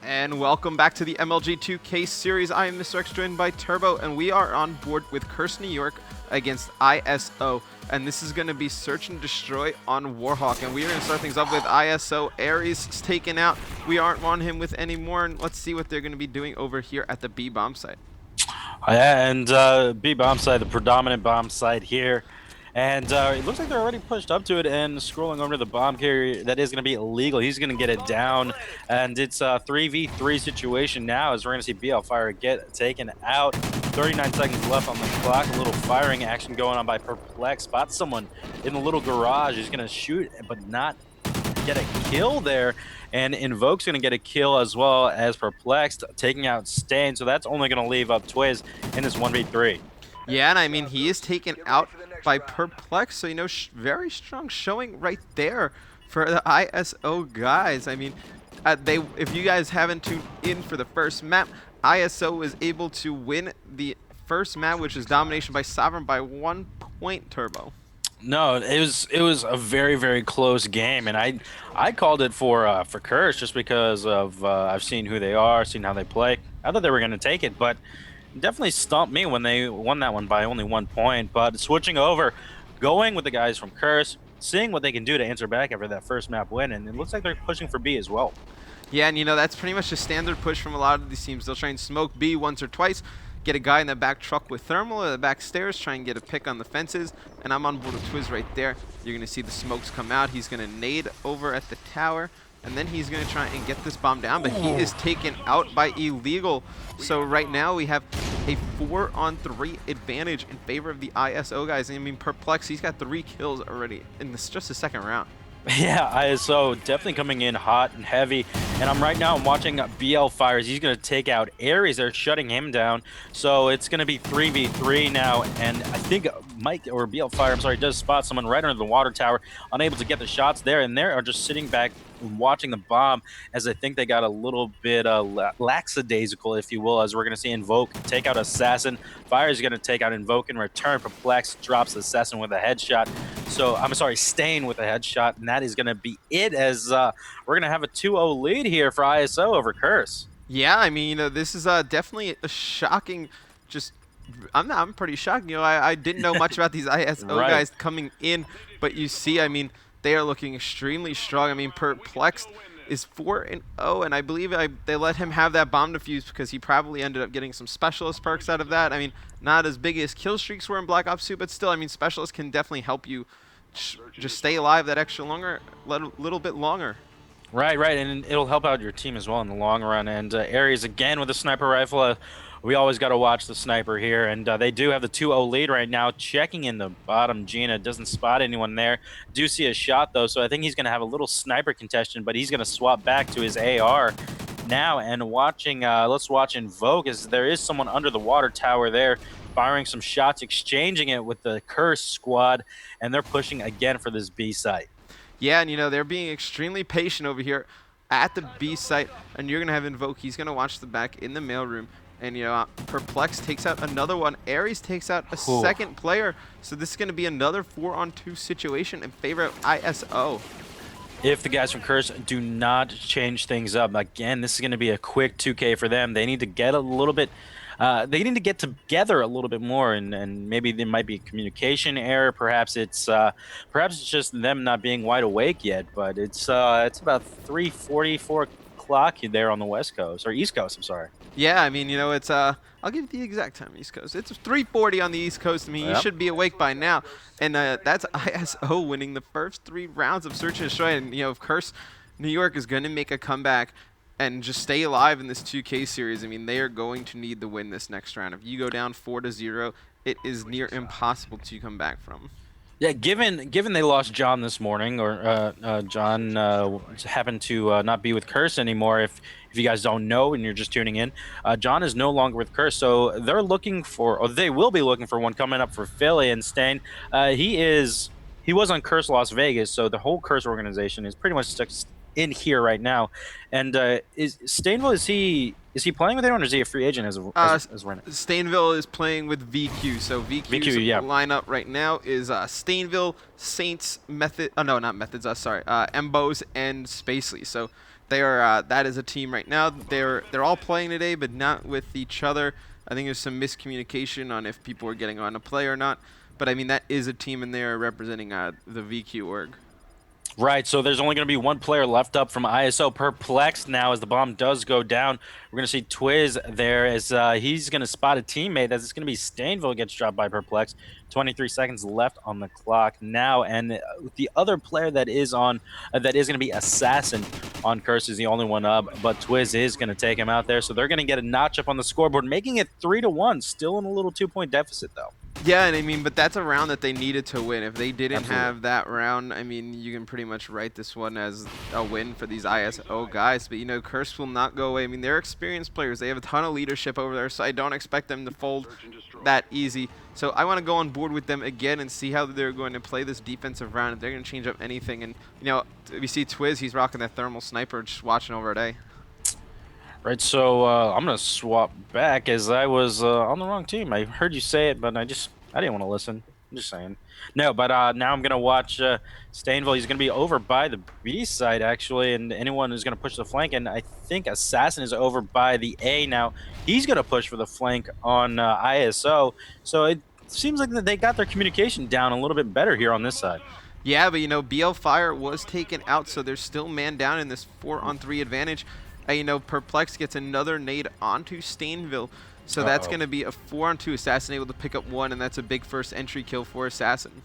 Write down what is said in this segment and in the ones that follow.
And welcome back to the MLG 2K series. I am Mr. X, joined by Turbo, and we are on board with Curse.NY against ISO. And this is going to be Search and Destroy on Warhawk. And we are going to start things off with ISO. Ares is taken out. We aren't on him with any more. And let's see what they're going to be doing over here at the B bomb site. Yeah, and B bomb site, the predominant bomb site here. And it looks like they're already pushed up to it and scrolling over to the bomb carrier. That is going to be illegal. He's going to get it down. And it's a 3v3 situation now as we're going to see BL Fire get taken out. 39 seconds left on the clock. A little firing action going on by Perplex. Spots someone in the little garage. He's going to shoot but not get a kill there. And Invoke's going to get a kill as well as Perplexed, taking out Stain. So that's only going to leave up Twiz in this 1v3. Yeah, and I mean, he is taken out by Perplex, so, you know, very strong showing right there for the ISO guys. I mean, if you guys haven't tuned in for the first map, ISO was able to win the first map, which is Domination by Sovereign, by 1 point, Turbo. No, it was a very, very close game, and I called it for Curse just because of I've seen who they are, seen how they play. I thought they were going to take it, but definitely stumped me when they won that one by only 1 point. But switching over, going with the guys from Curse, seeing what they can do to answer back after that first map win, and it looks like they're pushing for B as well. Yeah, and you know, that's pretty much a standard push from a lot of these teams. They'll try and smoke B once or twice, get a guy in the back truck with thermal or the back stairs, try and get a pick on the fences, and I'm on board with Twiz right there. You're going to see the smokes come out. He's going to nade over at the tower, and then he's going to try and get this bomb down, but he is taken out by Illegal. So right now we have a 4-on-3 advantage in favor of the ISO guys. I mean, Perplex, he's got 3 kills already in this just the second round. Yeah, ISO definitely coming in hot and heavy, and I'm watching BL Fires. He's going to take out Ares. They're shutting him down, so it's going to be 3v3 now, and I think Mike, or BL Fire, I'm sorry, does spot someone right under the water tower, unable to get the shots there, and they are just sitting back watching the bomb, as I think they got a little bit lackadaisical, if you will, as we're going to see Invoke take out Assassin. Fire is going to take out Invoke in return. Perplex drops Assassin with a headshot. So, I'm sorry, Stain with a headshot, and that is going to be it, as we're going to have a 2-0 lead here for ISO over Curse. Yeah, I mean, you know, this is definitely a shocking, I'm pretty shocked. You know, I didn't know much about these ISO guys coming in, but you see, I mean, they are looking extremely strong. I mean, Perplexed is 4-0, and I believe they let him have that bomb defuse because he probably ended up getting some specialist perks out of that. I mean, not as big as kill streaks were in Black Ops 2, but still, I mean, specialists can definitely help you just stay alive that extra little bit longer. Right, and it'll help out your team as well in the long run. And Ares again with a sniper rifle. We always got to watch the sniper here, and they do have the 2-0 lead right now. Checking in the bottom, Gina doesn't spot anyone there. Do see a shot though, so I think he's going to have a little sniper contention, but he's going to swap back to his AR now. And watching, let's watch Invoke, as there is someone under the water tower there, firing some shots, exchanging it with the Curse squad, and they're pushing again for this B site. Yeah, and you know, they're being extremely patient over here at the B site, and you're going to have Invoke. He's going to watch the back in the mailroom. And, you know, Perplex takes out another one. Ares takes out a second player. So this is going to be another 4-on-2 situation in favor of ISO. If the guys from Curse do not change things up, again, this is going to be a quick 2K for them. They need to get a little bit, they need to get together a little bit more, and maybe there might be a communication error. Perhaps it's just them not being wide awake yet. But it's about 3:44 o'clock there on the West Coast, or East Coast. I'm sorry. Yeah, I mean, you know, it's I'll give you the exact time, East Coast. It's 3:40 on the East Coast. I mean, you should be awake by now. And that's ISO winning the first 3 rounds of Search and Destroy. And, you know, of course, New York is going to make a comeback and just stay alive in this 2K series. I mean, they are going to need the win this next round. If you go down 4-0, it is near impossible to come back from. Yeah, given they lost John this morning, or John happened to not be with Curse anymore. If you guys don't know and you're just tuning in, John is no longer with Curse, so they're looking for, or they will be looking for one coming up for Philly. And Stain, he was on Curse Las Vegas, so the whole Curse organization is pretty much stuck in here right now. And is Stainville, is he playing with anyone, or is he a free agent as right now? Stainville is playing with VQ. So VQ's lineup right now is Stainville, Saints, Method. Oh no, not Methods. Sorry, Embos and Spacely. So they are that is a team right now. They're all playing today, but not with each other. I think there's some miscommunication on if people are getting on to play or not. But I mean, that is a team, and they are representing the VQ org. Right, so there's only going to be one player left up from ISO. Perplexed now as the bomb does go down. We're going to see Twiz there as he's going to spot a teammate. That's going to be Stainville gets dropped by Perplexed. 23 seconds left on the clock now, and the other player that is on that is going to be Assassin on Curse is the only one up, but Twiz is going to take him out there. So they're going to get a notch up on the scoreboard, making it 3-1. Still in a little 2-point deficit though. Yeah, and I mean, but that's a round that they needed to win. If they didn't Absolutely. have that round, I mean, you can pretty much write this one as a win for these ISO guys. But, you know, Curse will not go away. I mean, they're experienced players. They have a ton of leadership over there, so I don't expect them to fold that easy. So I want to go on board with them again and see how they're going to play this defensive round. If they're going to change up anything. And, you know, we see Twiz, he's rocking that thermal sniper, just watching over at A. Right, so I'm gonna swap back as I was on the wrong team. I heard you say it, but I didn't want to listen. I'm just saying. No, but now I'm gonna watch Stainville. He's gonna be over by the B side actually, and anyone who's gonna push the flank. And I think Assassin is over by the A now. He's gonna push for the flank on ISO. So it seems like that they got their communication down a little bit better here on this side. Yeah, but, you know, BL Fire was taken out, so they're still man down in this 4-on-3 advantage. You know, Perplex gets another nade onto Stainville, so that's going to be a 4-on-2 Assassin able to pick up one, and that's a big first entry kill for Assassin.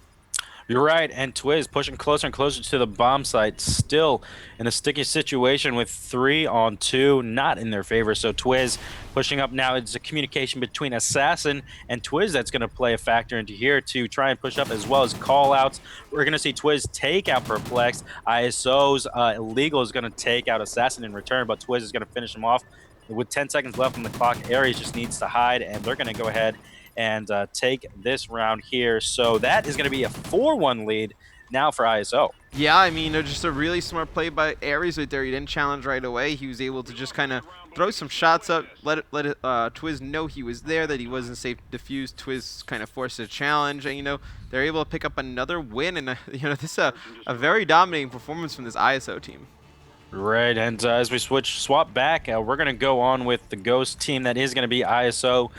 You're right, and Twiz pushing closer and closer to the bomb site, still in a sticky situation with 3-on-2, not in their favor. So Twiz pushing up now. It's a communication between Assassin and Twiz that's going to play a factor into here to try and push up, as well as call-outs. We're going to see Twiz take out Perplexed. ISO's Illegal is going to take out Assassin in return, but Twiz is going to finish him off. With 10 seconds left on the clock, Ares just needs to hide, and they're going to go ahead and take this round here. So that is going to be a 4-1 lead now for ISO. Yeah, I mean, just a really smart play by Ares right there. He didn't challenge right away. He was able to just kind of throw some shots up, let Twiz know he was there, that he wasn't safe to defuse. Twiz kind of forced a challenge, and, you know, they're able to pick up another win. And, you know, this is a very dominating performance from this ISO team. Right, and as we swap back, we're going to go on with the Ghost team that is going to be ISO,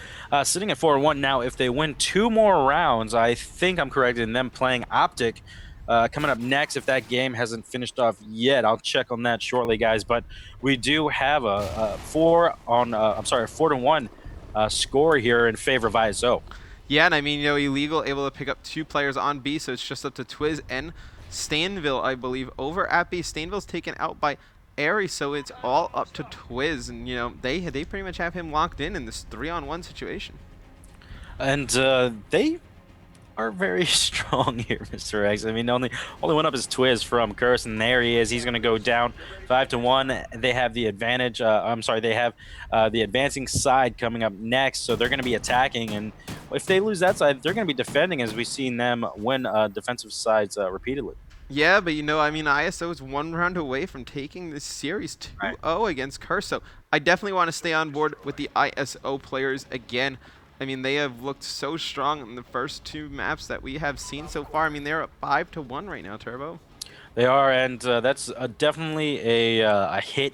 sitting at 4-1 now. If they win 2 more rounds, I think I'm correct in them playing Optic coming up next. If that game hasn't finished off yet, I'll check on that shortly, guys. But we do have a 4-1 score here in favor of ISO. Yeah, and I mean, you know, Illegal able to pick up 2 players on B, so it's just up to Twiz and Stainville, I believe, over at B. Stainville's taken out by Ares, so it's all up to Twiz, and, you know, they pretty much have him locked in this 3-on-1 situation. And they are very strong here, Mr. X. I mean, only one up is Twiz from Curse, and there he is. He's going to go down 5-1. They have the advantage. They have the advancing side coming up next, so they're going to be attacking. And if they lose that side, they're going to be defending, as we've seen them win defensive sides repeatedly. Yeah, but, you know, I mean, ISO is 1 round away from taking this series 2-0 against Curse, so I definitely want to stay on board with the ISO players again. I mean, they have looked so strong in the first 2 maps that we have seen so far. I mean, they're up 5-1 right now, Turbo. They are, and that's definitely a hit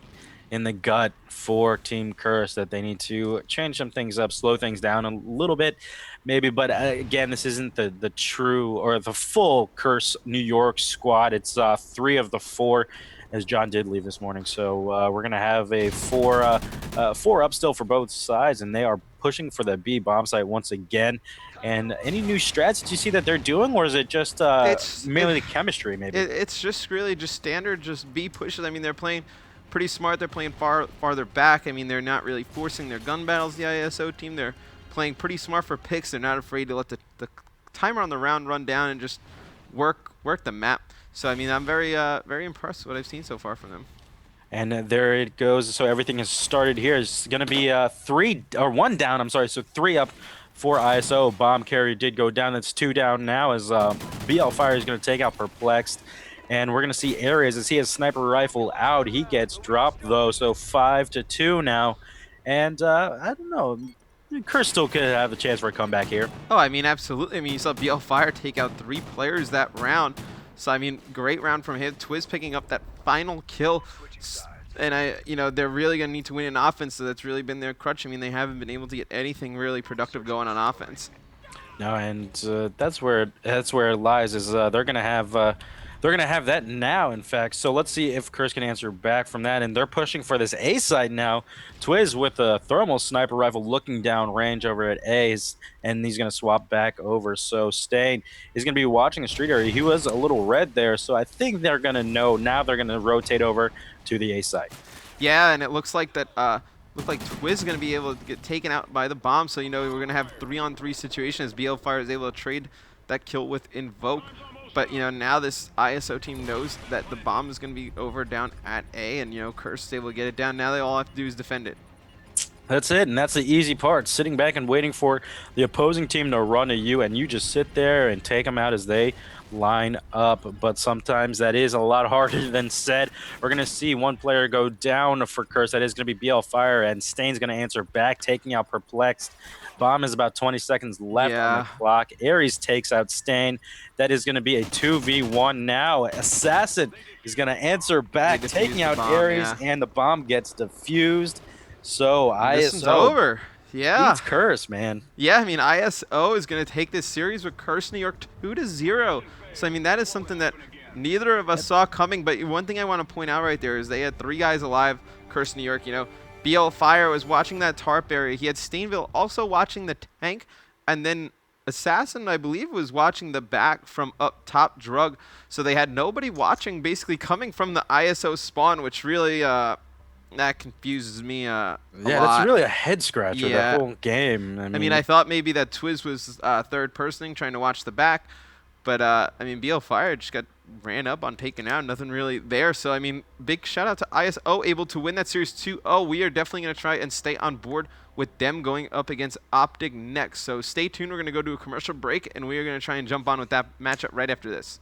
in the gut for Team Curse, that they need to change some things up, slow things down a little bit, maybe. But again, this isn't the true or the full Curse New York squad. It's 3 of the 4, as John did leave this morning. So we're going to have a 4 up still for both sides, and they are pushing for the B bomb site once again. And any new strats that you see that they're doing, or is it just mainly the chemistry, maybe? It's just really just standard, just B pushes. I mean, they're playing pretty smart. They're playing farther back. I mean, they're not really forcing their gun battles, the ISO team. They're playing pretty smart for picks. They're not afraid to let the timer on the round run down and just work the map. So, I mean, I'm very impressed with what I've seen so far from them. And there it goes. So everything has started here. It's going to be 1 down. I'm sorry. So 3 up for ISO. Bomb carrier did go down. That's 2 down now, as BL Fire is going to take out Perplexed. And we're going to see Ares as he has sniper rifle out. He gets dropped, though. So 5-2 now. And I don't know. Curse still could have a chance for a comeback here. Oh, I mean, absolutely. I mean, you saw BL Fire take out 3 players that round. So, I mean, great round from him. Twiz picking up that final kill. And they're really going to need to win in offense, so that's really been their crutch. I mean, they haven't been able to get anything really productive going on offense. No, and that's where it lies. Is they're gonna have that now. In fact, so let's see if Curse can answer back from that. And they're pushing for this A side now. Twiz with a thermal sniper rifle looking down range over at A's, and he's gonna swap back over. So Stain is gonna be watching the street area. He was a little red there, so I think they're gonna know now. They're gonna rotate over to the A side. Yeah, and it looks like that. Looks like Twiz is going to be able to get taken out by the bomb. So we're going to have 3-on-3 situation as BL Fire is able to trade that kill with Invoke. But now this ISO team knows that the bomb is going to be over down at A, and Curse is able to get it down. Now they all have to do is defend it. That's it, and that's the easy part. Sitting back and waiting for the opposing team to run to you, and you just sit there and take them out as they line up. But sometimes that is a lot harder than said. We're going to see one player go down for Curse. That is going to be BL Fire, and Stain's going to answer back, taking out Perplexed. Bomb is about 20 seconds left on the clock. Ares takes out Stain. That is going to be a 2v1 now. Assassin is going to answer back, taking out Ares, and the bomb gets defused. So ISO over. Yeah. Beats Curse, man. Yeah, I mean, ISO is going to take this series with Curse.NY 2-0. So, I mean, that is something that neither of us saw coming. But one thing I want to point out right there is they had 3 guys alive, Curse.NY. BL Fire was watching that tarp area. He had Stainville also watching the tank. And then Assassin, I believe, was watching the back from up top drug. So they had nobody watching basically coming from the ISO spawn, which really... that confuses me a lot. That's really a head scratcher, that whole game. I mean, I thought maybe that Twiz was third personing, trying to watch the back. But, I mean, BL Fire just got ran up on taken out. Nothing really there. So, I mean, big shout out to ISO, able to win that series 2-0. We are definitely going to try and stay on board with them going up against Optic next. So, stay tuned. We're going to go to a commercial break, and we are going to try and jump on with that matchup right after this.